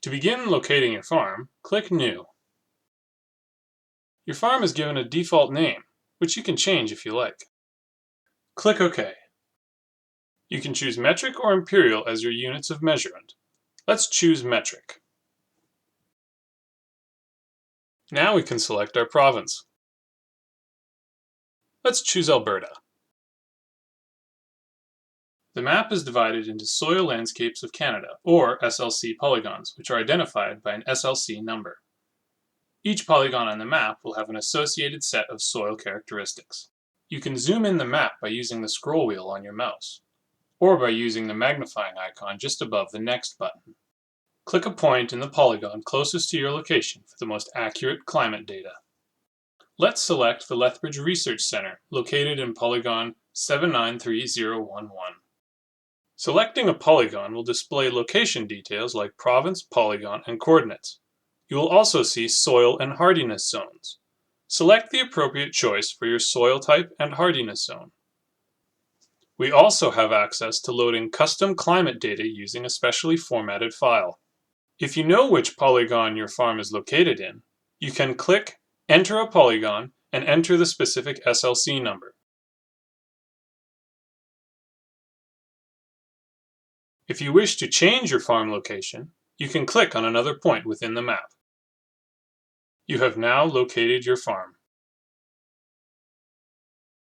To begin locating your farm, click New. Your farm is given a default name, which you can change if you like. Click OK. You can choose metric or imperial as your units of measurement. Let's choose metric. Now we can select our province. Let's choose Alberta. The map is divided into Soil Landscapes of Canada, or SLC polygons, which are identified by an SLC number. Each polygon on the map will have an associated set of soil characteristics. You can zoom in the map by using the scroll wheel on your mouse, or by using the magnifying icon just above the Next button. Click a point in the polygon closest to your location for the most accurate climate data. Let's select the Lethbridge Research Center, located in polygon 793011. Selecting a polygon will display location details like province, polygon, and coordinates. You will also see soil and hardiness zones. Select the appropriate choice for your soil type and hardiness zone. We also have access to loading custom climate data using a specially formatted file. If you know which polygon your farm is located in, you can click Enter a Polygon and enter the specific SLC number. If you wish to change your farm location, you can click on another point within the map. You have now located your farm.